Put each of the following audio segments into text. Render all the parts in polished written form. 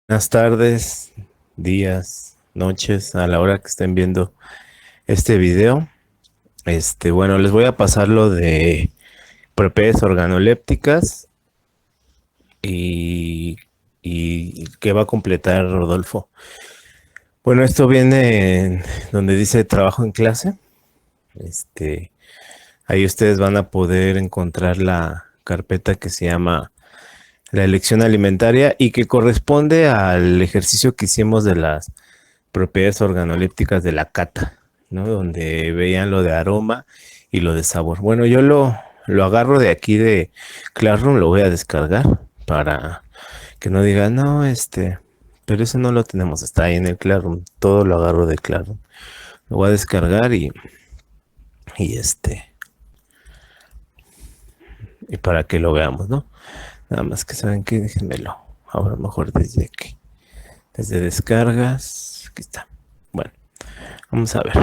Buenas tardes, días, noches, a la hora que estén viendo este video. Bueno, les voy a pasar lo de propiedades organolépticas y, y qué va a completar Rodolfo. Bueno, esto viene donde dice trabajo en clase. Este, Ahí ustedes van a poder encontrar la carpeta que se llama la elección alimentaria y que corresponde al ejercicio que hicimos de las propiedades organolépticas de la cata, ¿no? Donde veían lo de aroma y lo de sabor. Bueno, lo agarro de aquí de Classroom, lo voy a descargar para que no digan, no, pero ese no lo tenemos, está ahí en el Classroom, todo lo agarro de Classroom. Lo voy a descargar y y para que lo veamos, ¿no? Nada más que saben que déjenmelo. Ahora mejor desde aquí. Desde descargas. Aquí está. Bueno, vamos a ver.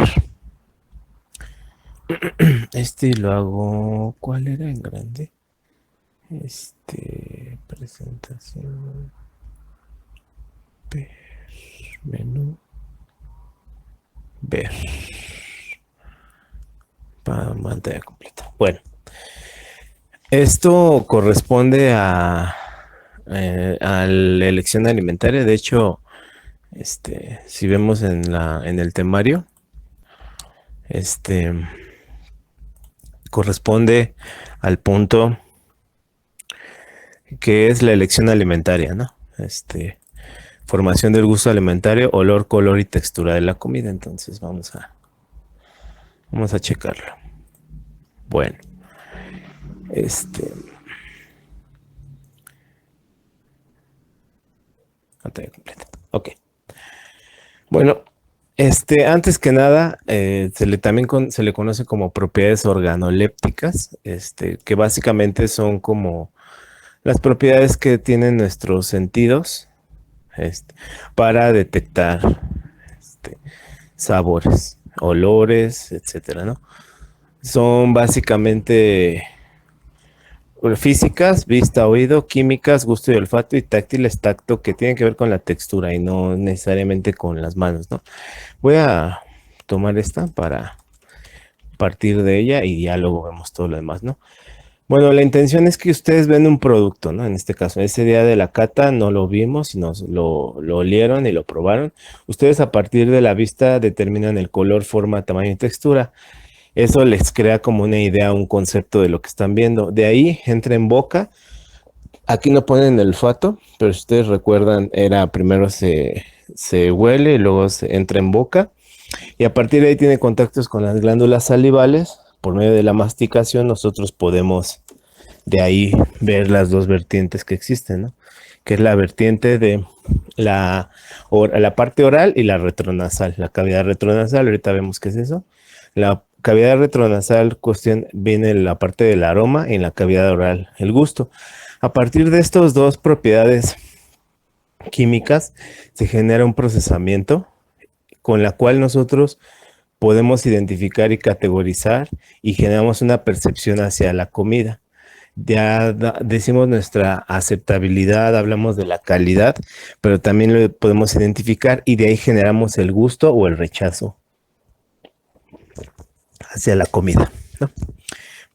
Lo hago. ¿Cuál era en grande? Presentación. Ver. Menú. Ver. Para pantalla completa. Bueno, esto corresponde a la elección alimentaria. De hecho, si vemos en el temario, este corresponde al punto que es la elección alimentaria, ¿no? Formación del gusto alimentario, olor, color y textura de la comida. Entonces vamos a checarlo. Bueno, este, pantalla completa. Ok. Bueno, antes que nada, se le conoce como propiedades organolépticas, que básicamente son como las propiedades que tienen nuestros sentidos, este, para detectar, este, sabores, olores, etcétera, ¿no? Son básicamente físicas, vista, oído, químicas, gusto y olfato y táctiles, tacto, que tienen que ver con la textura y no necesariamente con las manos, ¿no? Voy a tomar esta para partir de ella y ya luego vemos todo lo demás, ¿no? Bueno, la intención es que ustedes ven un producto, ¿no? En este caso, ese día de la cata no lo vimos, sino lo olieron y lo probaron. Ustedes a partir de la vista determinan el color, forma, tamaño y textura. Eso les crea como una idea, un concepto de lo que están viendo. De ahí entra en boca. Aquí no ponen el olfato, pero si ustedes recuerdan, era primero se huele y luego se entra en boca. Y a partir de ahí tiene contactos con las glándulas salivales. Por medio de la masticación nosotros podemos de ahí ver las dos vertientes que existen, ¿no? Que es la vertiente de la parte oral y la retronasal. La cavidad retronasal, ahorita vemos qué es eso. La cavidad retronasal cuestión viene en la parte del aroma y en la cavidad oral el gusto. A partir de estas dos propiedades químicas se genera un procesamiento con la cual nosotros podemos identificar y categorizar y generamos una percepción hacia la comida. Ya decimos nuestra aceptabilidad, hablamos de la calidad, pero también lo podemos identificar y de ahí generamos el gusto o el rechazo hacia la comida, ¿no?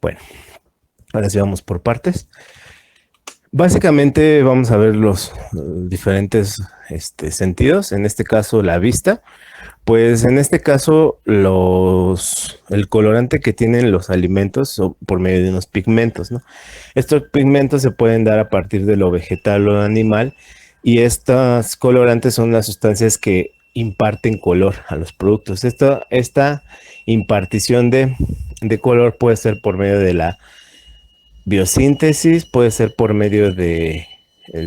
Bueno, ahora sí vamos por partes. Básicamente vamos a ver los diferentes sentidos, en este caso la vista. Pues en este caso, el colorante que tienen los alimentos son por medio de unos pigmentos, ¿no? Estos pigmentos se pueden dar a partir de lo vegetal o lo animal y estos colorantes son las sustancias que imparten color a los productos. Esta impartición de color puede ser por medio de la biosíntesis, puede ser por medio de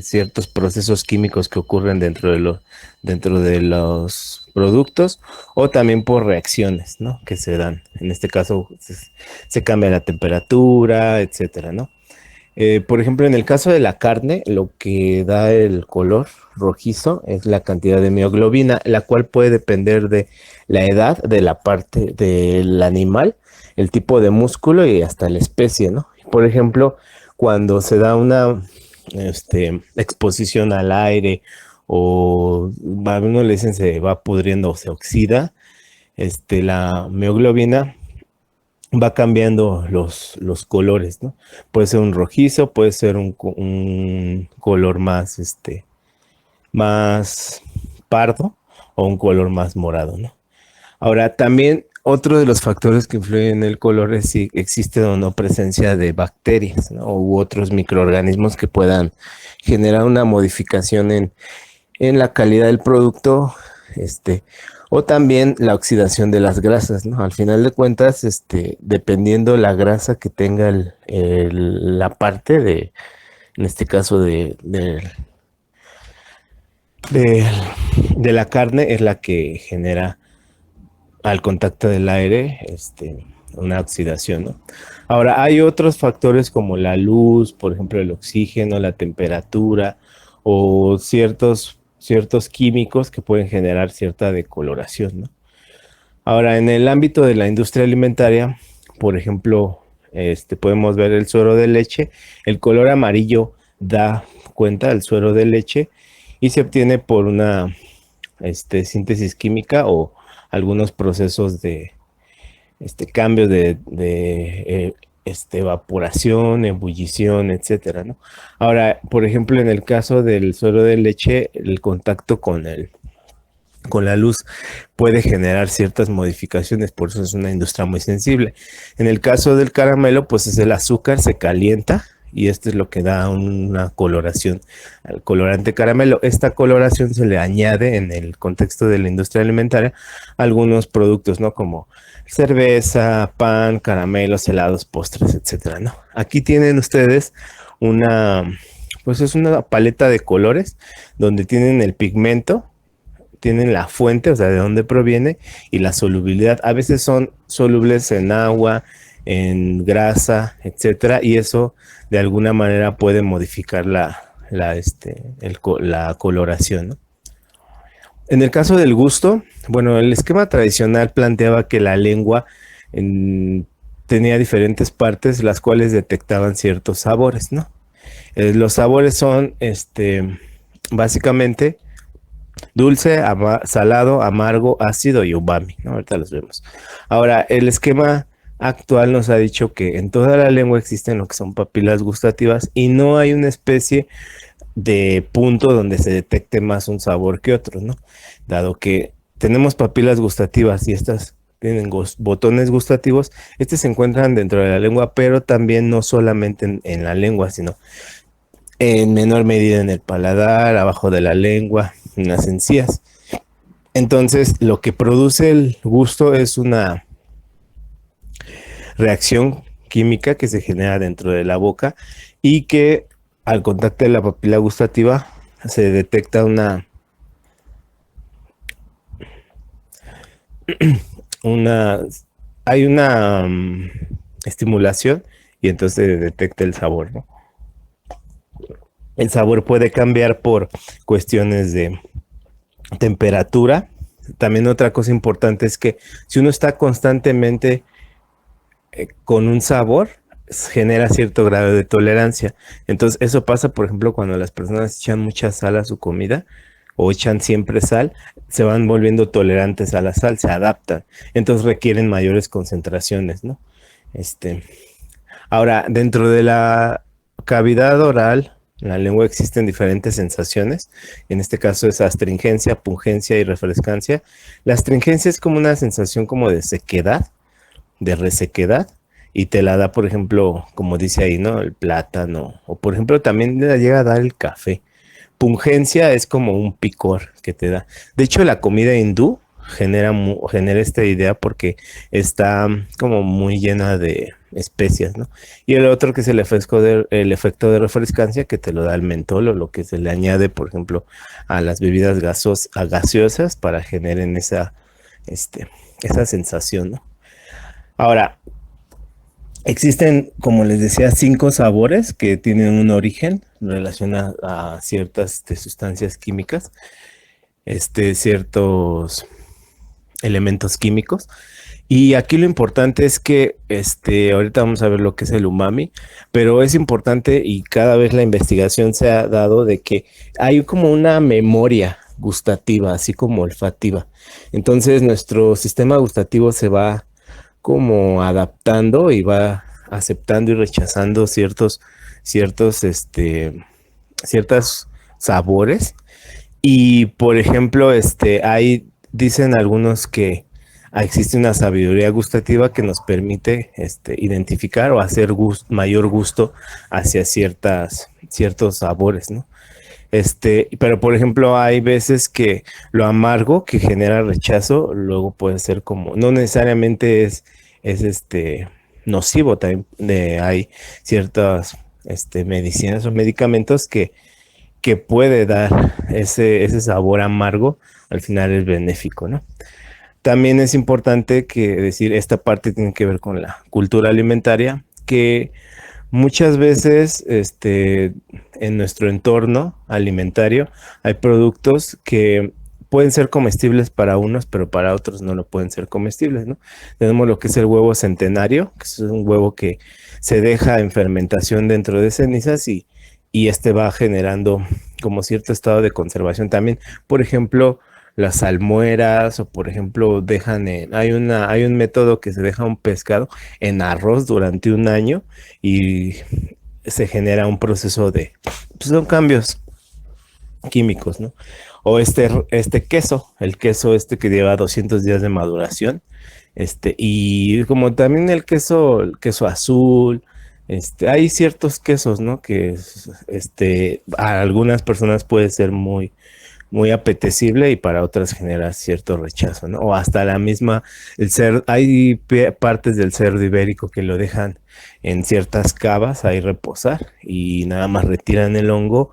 ciertos procesos químicos que ocurren dentro de los productos o también por reacciones, ¿no? Que se dan. En este caso se cambia la temperatura, etcétera, ¿no? Por ejemplo, en el caso de la carne, lo que da el color rojizo es la cantidad de mioglobina, la cual puede depender de la edad de la parte del animal, el tipo de músculo y hasta la especie, ¿no? Por ejemplo, cuando se da una exposición al aire o algunos le dicen se va pudriendo o se oxida, la mioglobina va cambiando los colores, ¿no? Puede ser un rojizo, puede ser un color más, más pardo o un color más morado, ¿no? Ahora, también otro de los factores que influyen en el color es si existe o no presencia de bacterias, ¿no? U otros microorganismos que puedan generar una modificación en la calidad del producto, o también la oxidación de las grasas, ¿no? Al final de cuentas, dependiendo la grasa que tenga la parte en este caso de, de la carne, es la que genera al contacto del aire, una oxidación, ¿no? Ahora, hay otros factores como la luz, por ejemplo, el oxígeno, la temperatura o ciertos químicos que pueden generar cierta decoloración, ¿no? Ahora, en el ámbito de la industria alimentaria, por ejemplo, podemos ver el suero de leche. El color amarillo da cuenta del suero de leche y se obtiene por una síntesis química o algunos procesos de cambio de evaporación, ebullición, etcétera, ¿no? Ahora, por ejemplo, en el caso del suero de leche, el contacto con la luz puede generar ciertas modificaciones, por eso es una industria muy sensible. En el caso del caramelo, pues es el azúcar, se calienta y esto es lo que da una coloración al colorante caramelo. Esta coloración se le añade en el contexto de la industria alimentaria a algunos productos, ¿no? Como cerveza, pan, caramelos, helados, postres, etcétera, ¿no? Aquí tienen ustedes pues es una paleta de colores donde tienen el pigmento, tienen la fuente, o sea, de dónde proviene, y la solubilidad. A veces son solubles en agua, en grasa, etcétera, y eso de alguna manera puede modificar la coloración, ¿no? En el caso del gusto, bueno, el esquema tradicional planteaba que la lengua tenía diferentes partes, las cuales detectaban ciertos sabores, ¿no? Los sabores son, básicamente, dulce, salado, amargo, ácido y umami, ¿no? Ahorita los vemos. Ahora, el esquema actual nos ha dicho que en toda la lengua existen lo que son papilas gustativas y no hay una especie de punto donde se detecte más un sabor que otro, ¿no? Dado que tenemos papilas gustativas y estas tienen botones gustativos, se encuentran dentro de la lengua, pero también no solamente en la lengua, sino en menor medida en el paladar, abajo de la lengua, en las encías. Entonces, lo que produce el gusto es una reacción química que se genera dentro de la boca y que al contacto de la papila gustativa se detecta una hay una estimulación y entonces se detecta el sabor, ¿no? El sabor puede cambiar por cuestiones de temperatura. También otra cosa importante es que si uno está constantemente con un sabor, genera cierto grado de tolerancia. Entonces, eso pasa, por ejemplo, cuando las personas echan mucha sal a su comida o echan siempre sal, se van volviendo tolerantes a la sal, se adaptan. Entonces requieren mayores concentraciones, ¿no? Este, Ahora, dentro de la cavidad oral, en la lengua existen diferentes sensaciones. En este caso es astringencia, pungencia y refrescancia. La astringencia es como una sensación como de sequedad, de resequedad, y te la da, por ejemplo, como dice ahí, ¿no? El plátano, o por ejemplo también le llega a dar el café. Pungencia es como un picor que te da. De hecho, la comida hindú genera esta idea porque está como muy llena de especias, ¿no? Y el otro que es el efecto de refrescancia que te lo da el mentol o lo que se le añade, por ejemplo, a las bebidas gaseosas para generen esa sensación, ¿no? Ahora, existen, como les decía, 5 sabores que tienen un origen en relación a ciertas sustancias químicas, ciertos elementos químicos. Y aquí lo importante es que, ahorita vamos a ver lo que es el umami, pero es importante y cada vez la investigación se ha dado de que hay como una memoria gustativa, así como olfativa. Entonces nuestro sistema gustativo se va como adaptando y va aceptando y rechazando ciertos, ciertos sabores. Y por ejemplo, hay, dicen algunos que existe una sabiduría gustativa que nos permite identificar o hacer mayor gusto hacia ciertos sabores, ¿no? Pero por ejemplo, hay veces que lo amargo que genera rechazo, luego puede ser como, no necesariamente es nocivo, también hay ciertas medicinas o medicamentos que puede dar ese sabor amargo, al final es benéfico, ¿no? También es importante que decir, esta parte tiene que ver con la cultura alimentaria, que muchas veces en nuestro entorno alimentario hay productos que pueden ser comestibles para unos, pero para otros no lo pueden ser comestibles, ¿no? Tenemos lo que es el huevo centenario, que es un huevo que se deja en fermentación dentro de cenizas y este va generando como cierto estado de conservación también. Por ejemplo, las salmueras o por ejemplo hay un método que se deja un pescado en arroz durante un año y se genera un proceso pues son cambios químicos, ¿no? O este queso, el queso que lleva 200 días de maduración, y como también el queso azul, hay ciertos quesos, ¿no? Que, a algunas personas puede ser muy apetecible y para otras genera cierto rechazo, ¿no? O hasta la misma, hay partes del cerdo ibérico que lo dejan en ciertas cavas ahí reposar y nada más retiran el hongo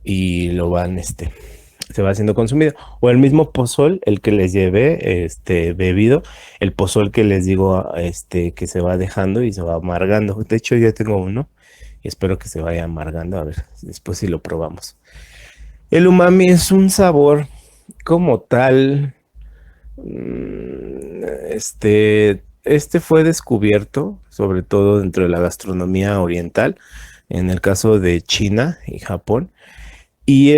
y lo van, se va siendo consumido. O el mismo pozol, el que les llevé, bebido, el pozol que les digo, que se va dejando y se va amargando. De hecho, yo tengo uno y espero que se vaya amargando, a ver, después si lo probamos. El umami es un sabor como tal. Este fue descubierto sobre todo dentro de la gastronomía oriental, en el caso de China y Japón. Y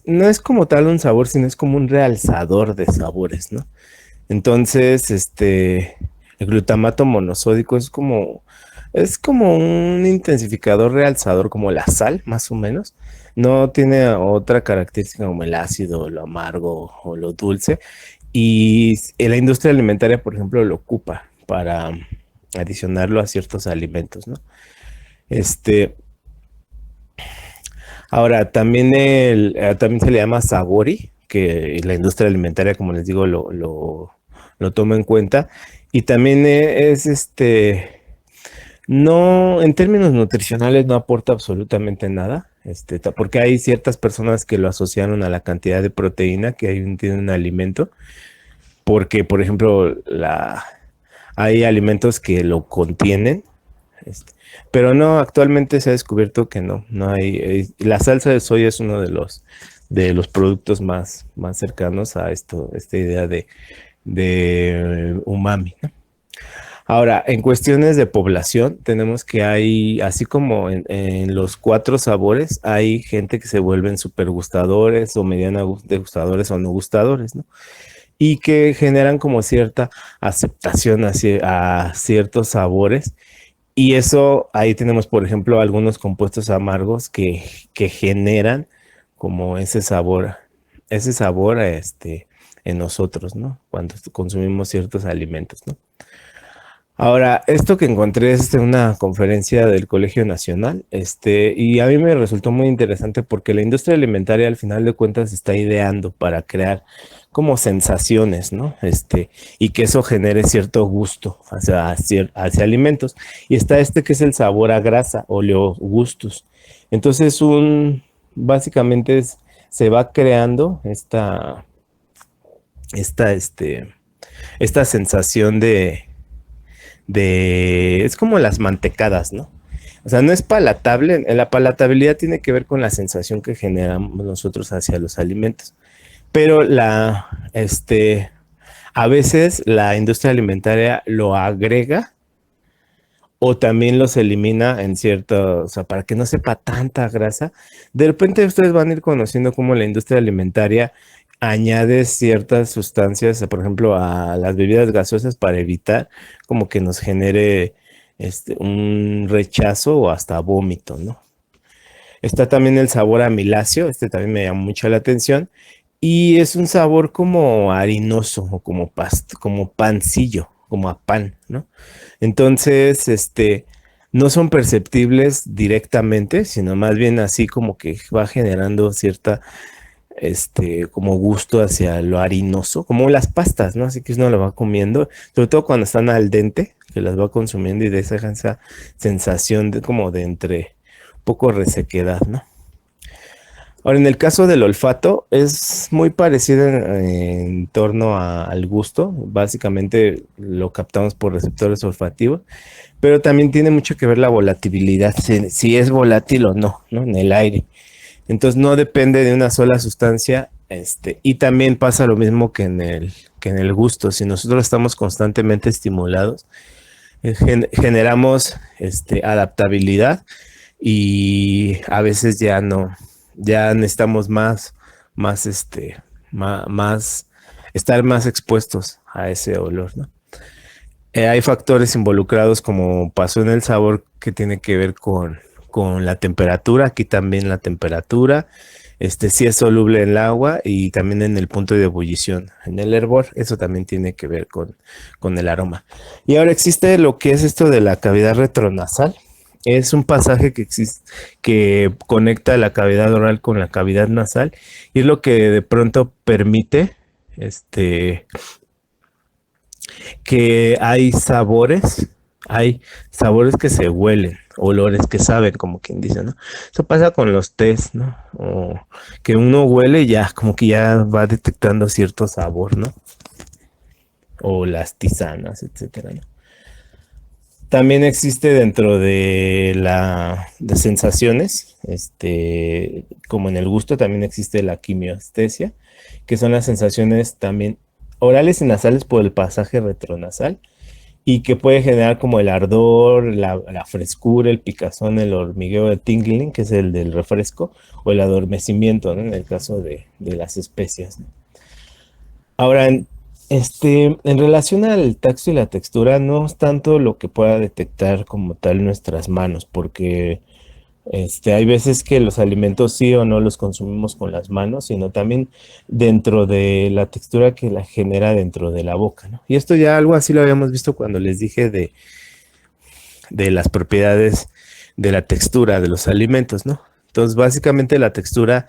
no es como tal un sabor, sino es como un realzador de sabores, ¿no? Entonces, el glutamato monosódico es como un intensificador realzador, como la sal, más o menos. No tiene otra característica como el ácido, lo amargo o lo dulce. Y la industria alimentaria, por ejemplo, lo ocupa para adicionarlo a ciertos alimentos, ¿no? Este, Ahora, también se le llama sabori, que la industria alimentaria, como les digo, lo toma en cuenta. Y también no, en términos nutricionales no aporta absolutamente nada, porque hay ciertas personas que lo asociaron a la cantidad de proteína que tiene un alimento, porque, por ejemplo, hay alimentos que lo contienen, este, pero no, actualmente se ha descubierto que no hay. La salsa de soya es uno de los productos más cercanos a esta idea de umami, ¿no? Ahora, en cuestiones de población, tenemos que así como en los cuatro sabores, hay gente que se vuelven super gustadores o mediana degustadores o no gustadores, ¿no? Y que generan como cierta aceptación a ciertos sabores. Y eso, ahí tenemos, por ejemplo, algunos compuestos amargos que generan como ese sabor en nosotros, ¿no? Cuando consumimos ciertos alimentos, ¿no? Ahora, esto que encontré es de una conferencia del Colegio Nacional, y a mí me resultó muy interesante porque la industria alimentaria al final de cuentas está ideando para crear como sensaciones, ¿no? Y que eso genere cierto gusto hacia alimentos. Y está que es el sabor a grasa, oleogustus. Entonces, básicamente se va creando esta, este, esta sensación es como las mantecadas, ¿no? O sea, no es palatable. La palatabilidad tiene que ver con la sensación que generamos nosotros hacia los alimentos. Pero A veces la industria alimentaria lo agrega o también los elimina en cierto, o sea, para que no sepa tanta grasa. De repente ustedes van a ir conociendo cómo la industria alimentaria añade ciertas sustancias, por ejemplo, a las bebidas gaseosas para evitar como que nos genere un rechazo o hasta vómito, ¿no? Está también el sabor amiláceo, este también me llama mucho la atención, y es un sabor como harinoso o como como pancillo, como a pan, ¿no? Entonces, no son perceptibles directamente, sino más bien así como que va generando cierta, como gusto hacia lo harinoso, como las pastas, ¿no? Así que uno lo va comiendo, sobre todo cuando están al dente, que las va consumiendo y dejan esa sensación de como de entre poco resequedad, ¿no? Ahora, en el caso del olfato, es muy parecido en torno al gusto. Básicamente lo captamos por receptores olfativos, pero también tiene mucho que ver la volatilidad, si es volátil o no, ¿no? En el aire. Entonces no depende de una sola sustancia, y también pasa lo mismo que en el gusto. Si nosotros estamos constantemente estimulados, generamos adaptabilidad y a veces ya no, ya necesitamos más, más, estar más expuestos a ese olor, ¿no? Hay factores involucrados como pasó en el sabor que tiene que ver con la temperatura, aquí también la temperatura, sí es soluble en el agua y también en el punto de ebullición. En el hervor, eso también tiene que ver con el aroma. Y ahora existe lo que es esto de la cavidad retronasal. Es un pasaje que existe, que conecta la cavidad oral con la cavidad nasal y es lo que de pronto permite, que hay sabores que se huelen, olores que saben, como quien dice, ¿no? Eso pasa con los tés, ¿no? O que uno huele ya, como que ya va detectando cierto sabor, ¿no? O las tisanas, etcétera, ¿no? También existe dentro de de sensaciones, como en el gusto, también existe la quimiestesia, que son las sensaciones también orales y nasales por el pasaje retronasal y que puede generar como el ardor, la frescura, el picazón, el hormigueo, el tingling, que es el del refresco, o el adormecimiento, ¿no? En el caso de las especias, ¿no? Ahora, en relación al tacto y la textura, no es tanto lo que pueda detectar como tal nuestras manos, porque hay veces que los alimentos sí o no los consumimos con las manos, sino también dentro de la textura que la genera dentro de la boca, ¿no? Y esto ya algo así lo habíamos visto cuando les dije de las propiedades de la textura de los alimentos, ¿no? Entonces, básicamente la textura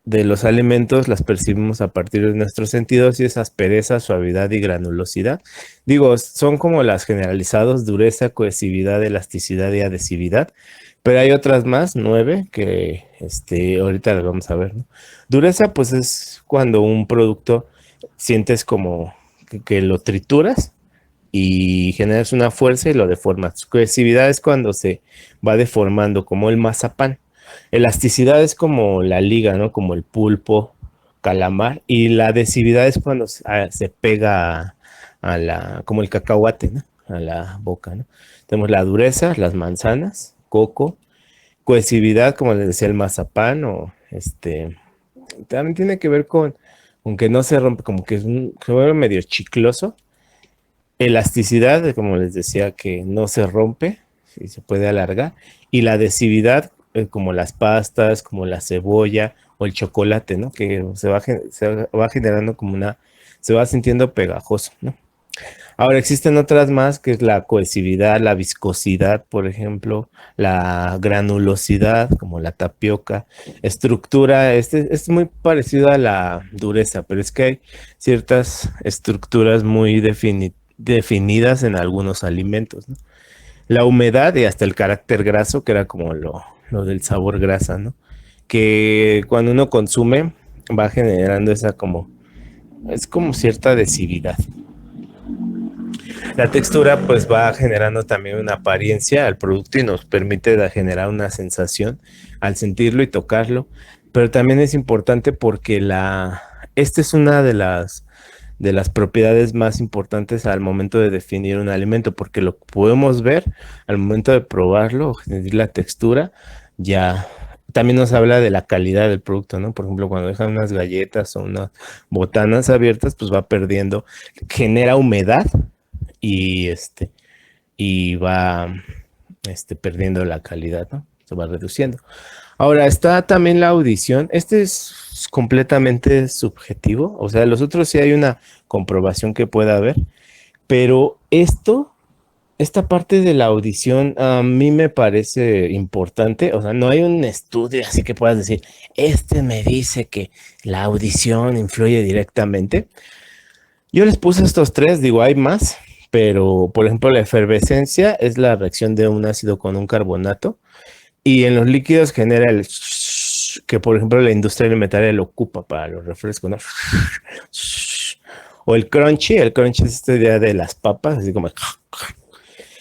de los alimentos las percibimos a partir de nuestros sentidos y es aspereza, suavidad y granulosidad. Digo, son como las generalizados, dureza, cohesividad, elasticidad y adhesividad, pero hay otras más, 9, que ahorita las vamos a ver, ¿no? Dureza, pues es cuando un producto sientes como que lo trituras y generas una fuerza y lo deformas. Cohesividad es cuando se va deformando, como el mazapán. Elasticidad es como la liga, ¿no? Como el pulpo, calamar. Y la adhesividad es cuando se pega como el cacahuate, ¿no? A la boca, ¿no? Tenemos la dureza, las manzanas, coco. Cohesividad, como les decía, el mazapán o también tiene que ver con que no se rompe, como que se vuelve medio chicloso. Elasticidad, como les decía, que no se rompe y se puede alargar. Y la adhesividad, como las pastas, como la cebolla o el chocolate, ¿no? Que se va generando como se va sintiendo pegajoso, ¿no? Ahora existen otras más, que es la cohesividad, la viscosidad, por ejemplo, la granulosidad, como la tapioca, estructura, es muy parecido a la dureza, pero es que hay ciertas estructuras muy definidas en algunos alimentos, ¿no? La humedad y hasta el carácter graso, que era como lo del sabor grasa, ¿no? Que cuando uno consume va generando es como cierta adhesividad. La textura pues va generando también una apariencia al producto y nos permite generar una sensación al sentirlo y tocarlo, pero también es importante porque esta es una de las propiedades más importantes al momento de definir un alimento, porque lo podemos ver al momento de probarlo, o sentir la textura, ya también nos habla de la calidad del producto, ¿no? Por ejemplo, cuando dejan unas galletas o unas botanas abiertas, pues va perdiendo, genera humedad y y va perdiendo la calidad, ¿no? Se va reduciendo. Ahora está también la audición. Este es completamente subjetivo. O sea, los otros sí hay una comprobación que pueda haber, pero esta parte de la audición a mí me parece importante. O sea, no hay un estudio así que puedas decir, este me dice que la audición influye directamente. Yo les puse estos tres, digo, hay más, pero por ejemplo, la efervescencia es la reacción de un ácido con un carbonato. Y en los líquidos genera el que, por ejemplo, la industria alimentaria lo ocupa para los refrescos, ¿no? O el crunchy es esta idea de las papas, así como...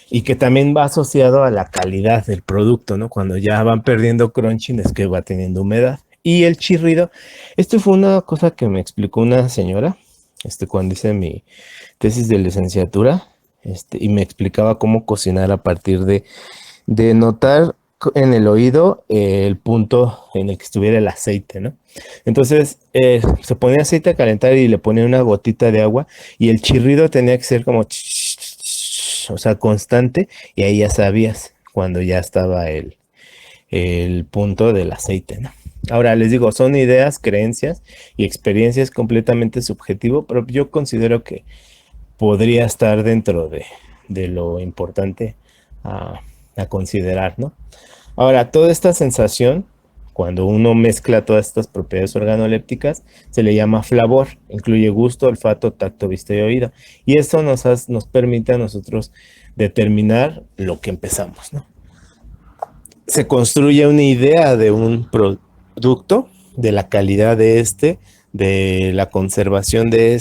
Y que también va asociado a la calidad del producto, ¿no? Cuando ya van perdiendo crunchy es que va teniendo humedad. Y el chirrido, esto fue una cosa que me explicó una señora, cuando hice mi tesis de licenciatura, y me explicaba cómo cocinar a partir de notar en el oído el punto en el que estuviera el aceite, ¿no? Entonces se ponía aceite a calentar y le ponía una gotita de agua y el chirrido tenía que ser como, o sea, constante, y ahí ya sabías cuando ya estaba el punto del aceite, ¿no? Ahora les digo, son ideas, creencias y experiencias completamente subjetivo, pero yo considero que podría estar dentro de lo importante a considerar, ¿no? Ahora, toda esta sensación, cuando uno mezcla todas estas propiedades organolépticas, se le llama flavor. Incluye gusto, olfato, tacto, vista y oído. Y esto nos permite a nosotros determinar lo que empezamos, ¿no? Se construye una idea de un producto, de la calidad de la conservación de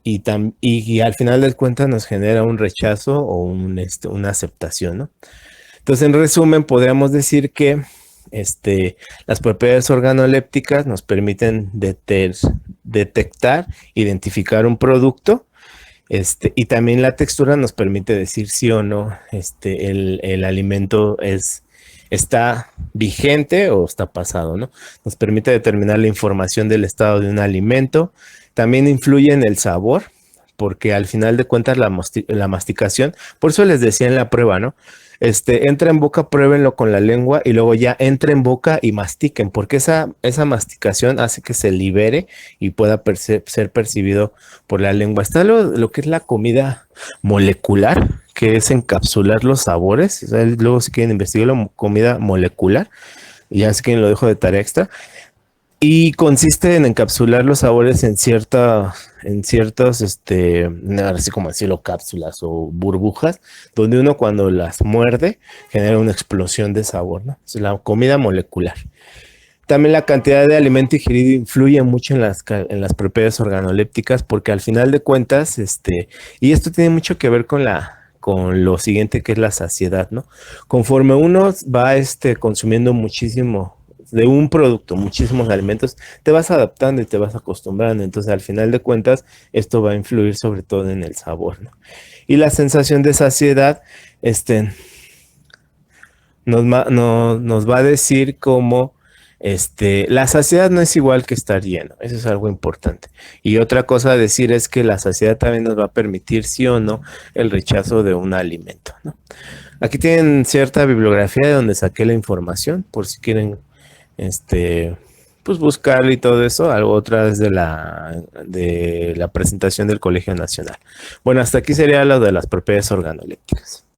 y al final del cuentas nos genera un rechazo o una aceptación, ¿no? Entonces, en resumen, podríamos decir que las propiedades organolépticas nos permiten detectar, identificar un producto, y también la textura nos permite decir sí o no el alimento está vigente o está pasado, ¿no? Nos permite determinar la información del estado de un alimento. También influye en el sabor, porque al final de cuentas la masticación, por eso les decía en la prueba, ¿no? Entra en boca, pruébenlo con la lengua y luego ya entra en boca y mastiquen, porque esa masticación hace que se libere y pueda ser percibido por la lengua. Está lo que es la comida molecular, que es encapsular los sabores. O sea, luego si quieren investigar la comida molecular, ya si quieren lo dejo de tarea extra. Y consiste en encapsular los sabores en ciertos, así como decirlo, cápsulas o burbujas, donde uno cuando las muerde genera una explosión de sabor, ¿no? Es la comida molecular. También la cantidad de alimento ingerido influye mucho en las propiedades organolépticas, porque al final de cuentas, y esto tiene mucho que ver con lo siguiente que es la saciedad, ¿no? Conforme uno va consumiendo muchísimo de un producto, muchísimos alimentos, te vas adaptando y te vas acostumbrando. Entonces, al final de cuentas, esto va a influir sobre todo en el sabor, ¿no? Y la sensación de saciedad, nos va a decir cómo, la saciedad no es igual que estar lleno. Eso es algo importante. Y otra cosa a decir es que la saciedad también nos va a permitir, sí o no, el rechazo de un alimento, ¿no? Aquí tienen cierta bibliografía de donde saqué la información, por si quieren pues buscar y todo eso. Algo otra es de la presentación del Colegio Nacional. Bueno, hasta aquí sería lo de las propiedades organolépticas.